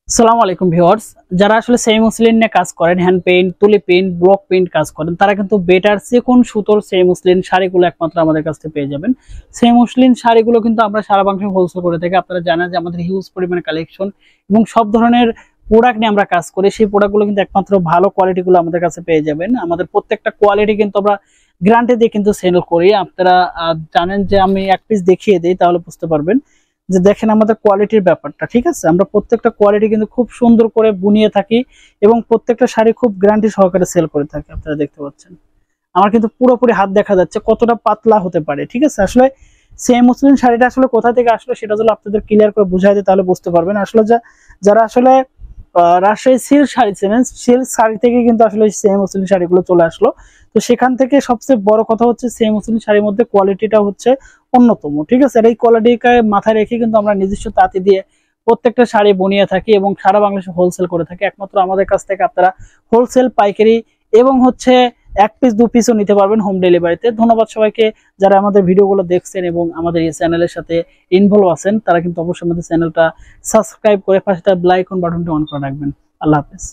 আসসালামু আলাইকুম ভিউয়ার্স, যারা আসলে সেমি মসলিন নিয়ে কাজ করেন, হ্যান্ড পেইন্ট, তুলি পেইন্ট, ব্লক পেইন্ট কাজ করেন, তারা কিন্তু বেটার চিকন সুতোর সেমি মসলিন শাড়িগুলো একমাত্র আমাদের কাছ থেকে পেয়ে যাবেন। সেমি মসলিন শাড়িগুলো কিন্তু আমরা সারা বাংলাদেশে হোলসেল করে থাকি। আপনারা জানেন যে আমাদের হিউজ পরিমাণে কালেকশন এবং সব ধরনের প্রোডাক্ট নিয়ে আমরা কাজ করি। সেই প্রোডাক্টগুলো কিন্তু একমাত্র ভালো কোয়ালিটিগুলো আমাদের কাছে পেয়ে যাবেন। আমাদের প্রত্যেকটা কোয়ালিটি কিন্তু আমরা গ্যারান্টি দিয়ে কিন্তু সেল করি। আপনারা জানেন যে আমি এক পিস দেখিয়ে দিই, তাহলে বুঝতে পারবেন যে দেখেন আমাদের কোয়ালিটির ব্যাপারটা। ঠিক আছে, আমরা প্রত্যেকটা কোয়ালিটি কিন্তু খুব সুন্দর করে বুনিয়ে থাকি এবং প্রত্যেকটা শাড়ি খুব গ্যারান্টি সহকারে সেল করে থাকি। আপনারা দেখতে পাচ্ছেন আমার কিন্তু পুরোপুরি হাত দেখা যাচ্ছে কতটা পাতলা হতে পারে। ঠিক আছে, আসলে সেম মসলিন শাড়িটা আসলে কোথা থেকে আসলো সেটা যদি আপনাদের ক্লিয়ার করে বুঝাই দিই তাহলে বুঝতে পারবেন। আসলে যারা আসলে রাজশাহী সিল্ক শাড়ি চেনেন, সিল্ক শাড়ি থেকে কিন্তু আসলে সেম মসলিন শাড়িগুলো চলে আসলো। তো সেখান থেকে সবচেয়ে বড় কথা হচ্ছে সেম মসলিন শাড়ির মধ্যে কোয়ালিটিটা হচ্ছে অন্যতম। ঠিক আছে, আর এই কোয়ালিটিকে মাথায় রেখে কিন্তু আমরা নিজস্ব তাঁতি দিয়ে প্রত্যেকটা শাড়ি বুনিয়ে থাকি এবং সারা বাংলাদেশে হোলসেল করে থাকি। একমাত্র আমাদের কাছ থেকে আপনারা হোলসেল, পাইকারি এবং হচ্ছে এক পিস দু পিসও নিতে পারবেন হোম ডেলিভারিতে। ধন্যবাদ সবাইকে যারা আমাদের ভিডিওগুলো দেখছেন এবং আমাদের এই চ্যানেলের সাথে ইনভলভ আছেন। তারা কিন্তু অবশ্যই আমাদের চ্যানেলটা সাবস্ক্রাইব করে পাশে বেল আইকন বাটনটি অন করে রাখবেন। আল্লাহ হাফেজ।